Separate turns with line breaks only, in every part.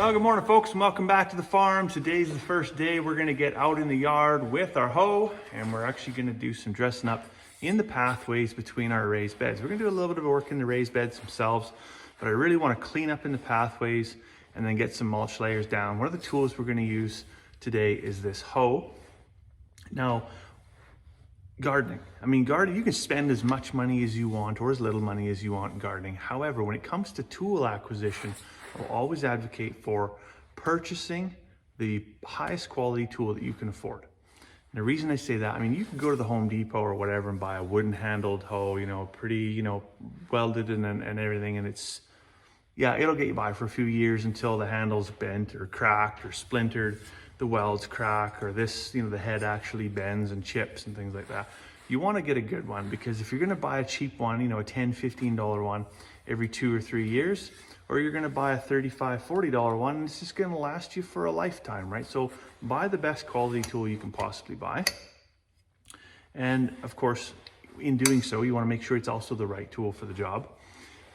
Well, good morning, folks, and welcome back to the farm. Today's the first day we're going to get out in the yard with our hoe, and we're actually going to do some dressing up in the pathways between our raised beds. We're going to do a little bit of work in the raised beds themselves, but I really want to clean up in the pathways and then get some mulch layers down. One of the tools we're going to use today is this hoe. Now, gardening. Gardening, you can spend as much money as you want or as little money as you want in gardening. However, when it comes to tool acquisition, I'll always advocate for purchasing the highest quality tool that you can afford. And the reason I say that, you can go to the Home Depot or whatever and buy a wooden handled hoe, pretty, welded and everything. And it'll get you by for a few years until the handle's bent or cracked or splintered, the welds crack, or the head actually bends and chips and things like that. You want to get a good one, because if you're going to buy a cheap one, a $10, $15 one every 2 or 3 years, or you're going to buy a $35, $40 one, it's just going to last you for a lifetime, right? So buy the best quality tool you can possibly buy. And of course, in doing so, you want to make sure it's also the right tool for the job.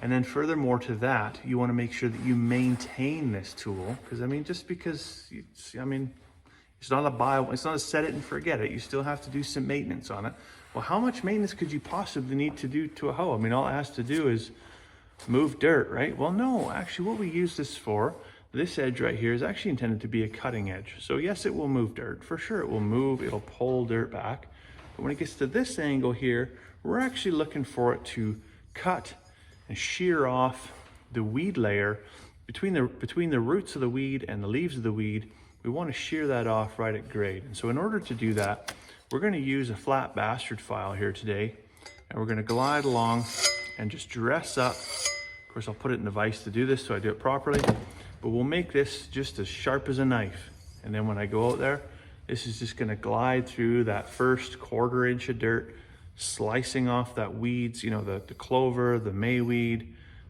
And then furthermore to that, you want to make sure that you maintain this tool, because just because it's not a set it and forget it. You still have to do some maintenance on it. Well, how much maintenance could you possibly need to do to a hoe? All it has to do is move dirt, right? Well, no, actually what we use this for, this edge right here, is actually intended to be a cutting edge. So yes, it will move dirt. For sure it will move, it'll pull dirt back. But when it gets to this angle here, we're actually looking for it to cut and shear off the weed layer between the roots of the weed and the leaves of the weed. We want to shear that off right at grade. And so in order to do that, we're going to use a flat bastard file here today, and we're going to glide along and just dress up. Of course, I'll put it in the vise to do this so I do it properly, but we'll make this just as sharp as a knife. And then when I go out there, this is just going to glide through that first 1/4 inch of dirt, slicing off that weeds, the clover, the mayweed,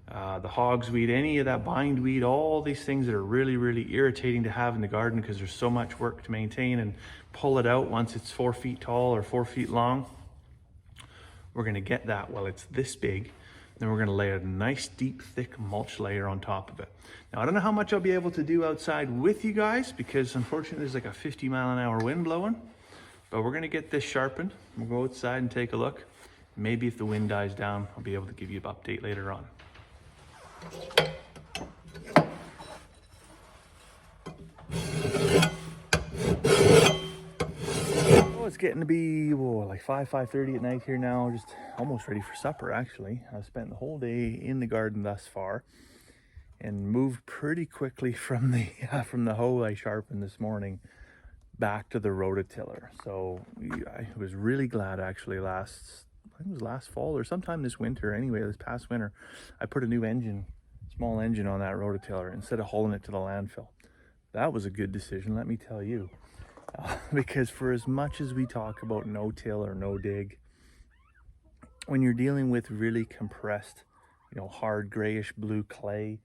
the hogsweed, any of that bindweed, all these things that are really, really irritating to have in the garden because there's so much work to maintain and pull it out once it's 4 feet tall or 4 feet long. We're going to get that while it's this big. Then we're going to lay a nice, deep, thick mulch layer on top of it. Now, I don't know how much I'll be able to do outside with you guys, because unfortunately there's like a 50-mile-an-hour wind blowing. But we're going to get this sharpened. We'll go outside and take a look. Maybe if the wind dies down, I'll be able to give you an update later on. It's getting to be like 5:30 at night here now, just almost ready for supper. Actually, I've spent the whole day in the garden thus far and moved pretty quickly from the hoe I sharpened this morning back to the rototiller. So I was really glad actually I think it was last fall or sometime this winter, anyway, this past winter, I put a new small engine on that rototiller instead of hauling it to the landfill. That was a good decision, let me tell you. Because for as much as we talk about no-till or no-dig, when you're dealing with really compressed, hard grayish blue clay,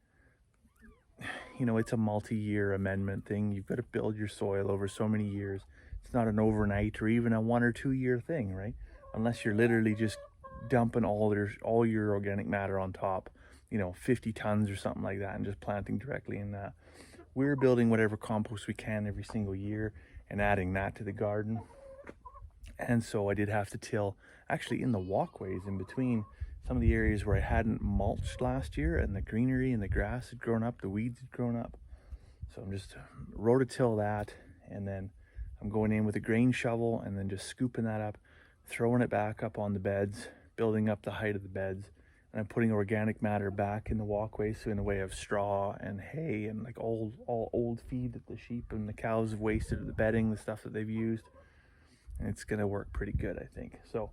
it's a multi-year amendment thing. You've got to build your soil over so many years. It's not an overnight or even a 1 or 2 year thing, right? Unless you're literally just dumping all your organic matter on top, 50 tons or something like that, and just planting directly in that. We're building whatever compost we can every single year and adding that to the garden. And so I did have to till actually in the walkways in between some of the areas where I hadn't mulched last year, and the greenery and the grass had grown up, the weeds had grown up. So I'm just rototill that, and then I'm going in with a grain shovel and then just scooping that up, throwing it back up on the beds, building up the height of the beds. And I'm putting organic matter back in the walkway, so in the way of straw and hay and like all old feed that the sheep and the cows have wasted, the bedding, the stuff that they've used. And it's gonna work pretty good, I think. So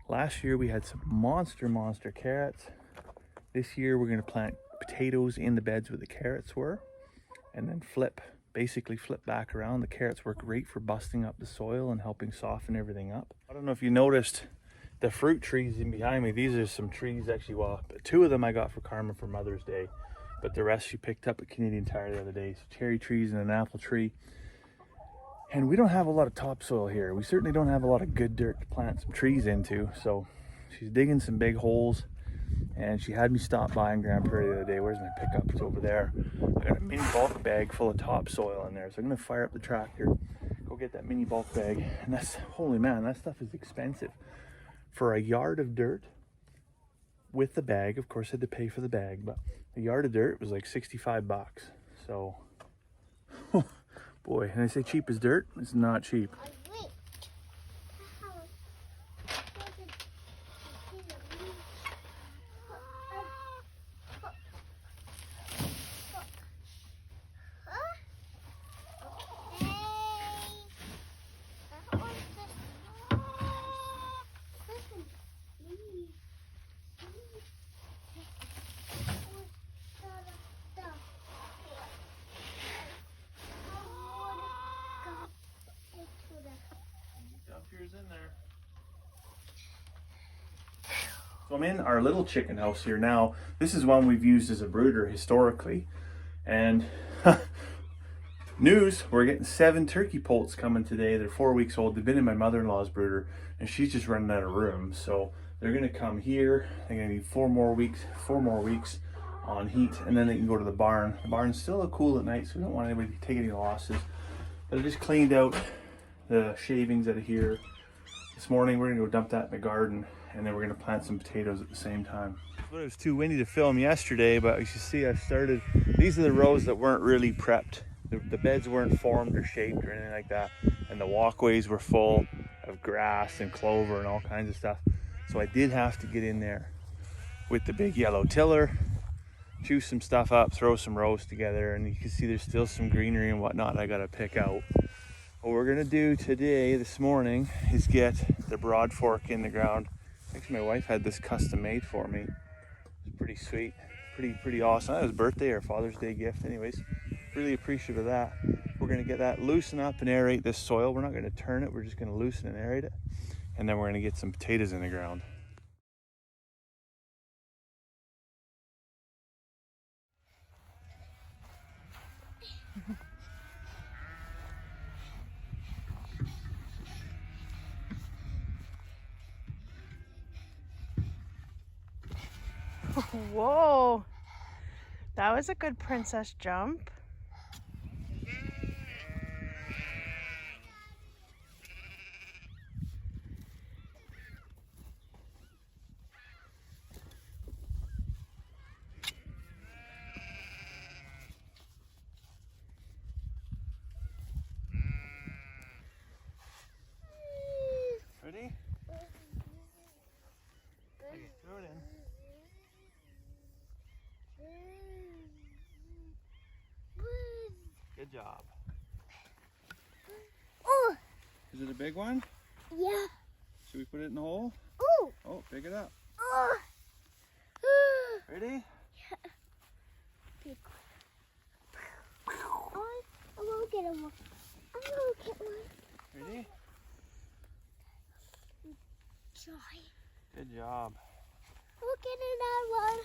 last year we had some monster carrots. This year we're gonna plant potatoes in the beds where the carrots were, and then basically flip back around. The carrots work great for busting up the soil and helping soften everything up. I don't know if you noticed the fruit trees in behind me. These are some trees, actually, well, 2 of them I got for Carmen for Mother's Day, but the rest she picked up at Canadian Tire the other day. So cherry trees and an apple tree. And we don't have a lot of topsoil here. We certainly don't have a lot of good dirt to plant some trees into. So she's digging some big holes And she had me stop by in Grand Prairie the other day. Where's my pickup? It's over there. I got a mini bulk bag full of topsoil in there. So I'm gonna fire up the tractor, go get that mini bulk bag. And that's, holy man, that stuff is expensive. For a yard of dirt with the bag, of course I had to pay for the bag, but a yard of dirt was like 65 bucks. So, boy, and I say cheap as dirt, it's not cheap. In there. So I'm in our little chicken house here now. This is one we've used as a brooder historically, and news, we're getting 7 turkey poults coming today. They're 4 weeks old. They've been in my mother-in-law's brooder, and she's just running out of room, so they're gonna come here. They're gonna need 4 more weeks on heat, and then they can go to the barn. The barn's still cool at night, so we don't want anybody to take any losses. But I just cleaned out the shavings out of here. This morning we're gonna go dump that in the garden, and then we're gonna plant some potatoes at the same time. But it was too windy to film yesterday, but as you see, I started, these are the rows that weren't really prepped. The beds weren't formed or shaped or anything like that, and the walkways were full of grass and clover and all kinds of stuff. So I did have to get in there with the big yellow tiller, chew some stuff up, throw some rows together, and you can see there's still some greenery and whatnot I gotta pick out. What we're gonna do today, this morning, is get the broad fork in the ground. Actually, my wife had this custom made for me. It's pretty sweet, pretty awesome. That was birthday or Father's Day gift anyways. Really appreciative of that. We're gonna get that, loosen up and aerate this soil. We're not gonna turn it, we're just gonna loosen and aerate it. And then we're gonna get some potatoes in the ground.
Whoa, that was a good princess jump.
Ready? Okay, throw it in. Good job.
Oh.
Is it a big one?
Yeah.
Should we put it in the hole?
Oh.
Oh, pick it up.
Oh.
Ready?
Yeah. Big one. I'm gonna get one. I'm gonna get one.
Ready?
Try.
Good job.
We'll get another one.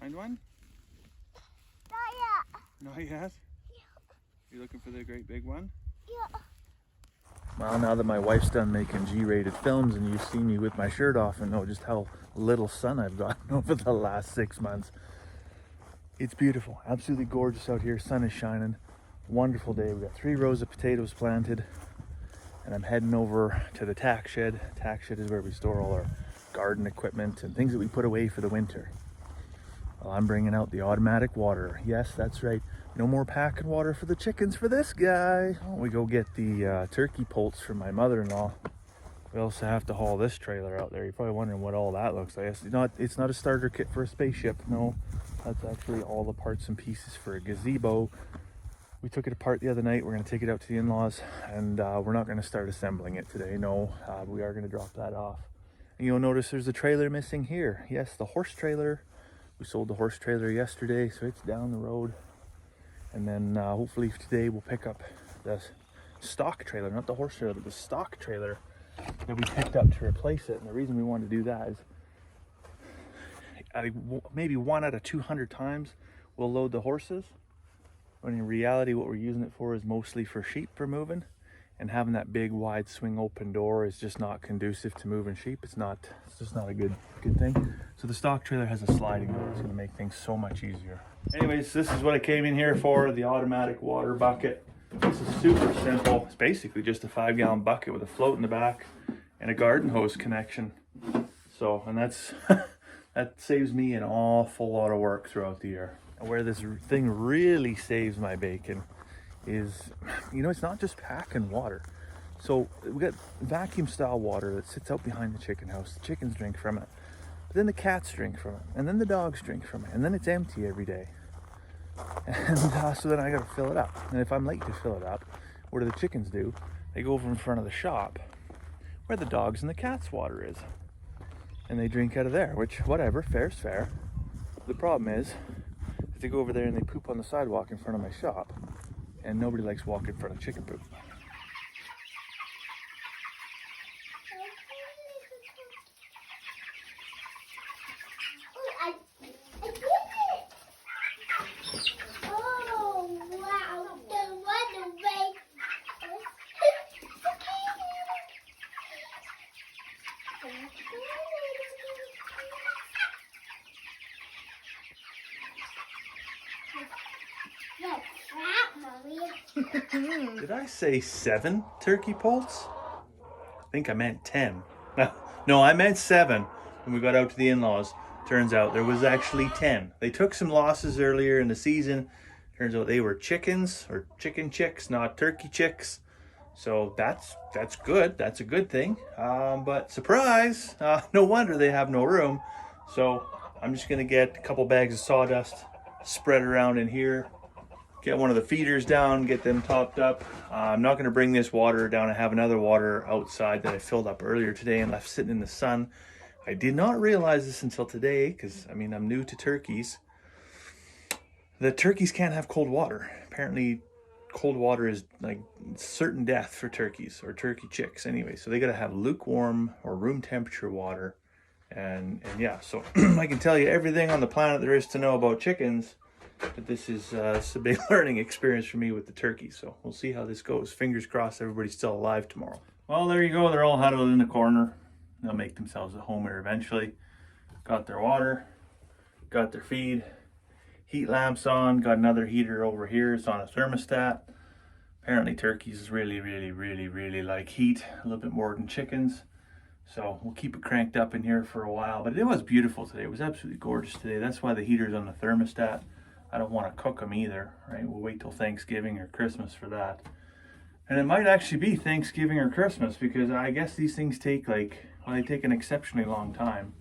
Find one?
Not yet.
Not yet?
Yeah.
You looking for the great big one?
Yeah.
Well, now that my wife's done making G-rated films and you've seen me with my shirt off and know just how little sun I've gotten over the last 6 months, it's beautiful. Absolutely gorgeous out here. Sun is shining. Wonderful day. We've got 3 rows of potatoes planted, and I'm heading over to the tack shed. Tack shed is where we store all our garden equipment and things that we put away for the winter. Well, I'm bringing out the automatic water. Yes, that's right. No more packing water for the chickens for this guy. We go get the turkey poults from my mother-in-law. We also have to haul this trailer out there. You're probably wondering what all that looks like. It's not a starter kit for a spaceship. No, that's actually all the parts and pieces for a gazebo. We took it apart the other night. We're going to take it out to the in-laws, and we're not going to start assembling it today. No, we are going to drop that off. And you'll notice there's a trailer missing here. Yes, the horse trailer. We sold the horse trailer yesterday, so it's down the road. And then hopefully today we'll pick up the stock trailer, not the horse trailer, but the stock trailer that we picked up to replace it. And the reason we want to do that is maybe 1 out of 200 times we'll load the horses when in reality what we're using it for is mostly for sheep for moving, and having that big wide swing open door is just not conducive to moving sheep. It's just not a good thing. So the stock trailer has a sliding door. It's going to make things so much easier. Anyways, this is what I came in here for, the automatic water bucket. This is super simple. It's basically just a 5-gallon bucket with a float in the back and a garden hose connection. So, and that's that saves me an awful lot of work throughout the year. And where this thing really saves my bacon is, you know, it's not just packing water. So we got vacuum style water that sits out behind the chicken house. The chickens drink from it, but then the cats drink from it, and then the dogs drink from it, and then it's empty every day. And so then I gotta fill it up. And if I'm late to fill it up, what do the chickens do? They go over in front of the shop where the dogs and the cats' water is, and they drink out of there, which, whatever, fair's fair. The problem is they go over there and they poop on the sidewalk in front of my shop, and nobody likes walking in front of chicken poop.
I did it! Oh, wow. The one away.
Did I say 7 turkey poults? I think I meant 10. No, I meant 7 when we got out to the in-laws. Turns out there was actually 10. They took some losses earlier in the season. Turns out they were chickens, or chicken chicks, not turkey chicks. So that's good. That's a good thing. But surprise, no wonder they have no room. So I'm just gonna get a couple bags of sawdust, spread around in here, get one of the feeders down, get them topped up. I'm not gonna bring this water down. I have another water outside that I filled up earlier today and left sitting in the sun. I did not realize this until today, because I mean, I'm new to turkeys. The turkeys can't have cold water. Apparently cold water is like certain death for turkeys, or turkey chicks anyway. So they gotta have lukewarm or room temperature water. And yeah, so I can tell you everything on the planet there is to know about chickens, but this is a big learning experience for me with the turkeys. So we'll see how this goes. Fingers crossed everybody's still alive tomorrow. Well, there you go. They're all huddled in the corner. They'll make themselves a home here eventually. Got their water, got their feed, heat lamps on, got another heater over here. It's on a thermostat. Apparently turkeys really like heat, a little bit more than chickens. So we'll keep it cranked up in here for a while. But it was beautiful today. It was absolutely gorgeous today. That's why the heater's on the thermostat. I don't want to cook them either, right? We'll wait till Thanksgiving or Christmas for that. And it might actually be Thanksgiving or Christmas, because I guess these things take they take an exceptionally long time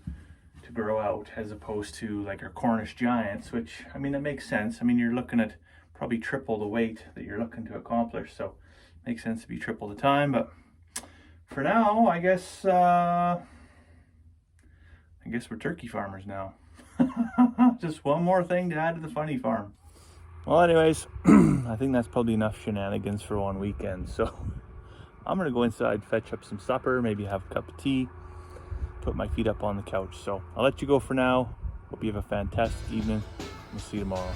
to grow out, as opposed to like our Cornish giants, which, I mean, that makes sense. I mean, you're looking at probably triple the weight that you're looking to accomplish. So it makes sense to be triple the time. But for now, I guess we're turkey farmers now. Just one more thing to add to the funny farm. Well, anyways, I think that's probably enough shenanigans for one weekend. So I'm gonna go inside, fetch up some supper, maybe have a cup of tea, put my feet up on the couch. So I'll let you go for now. Hope you have a fantastic evening. We'll see you tomorrow.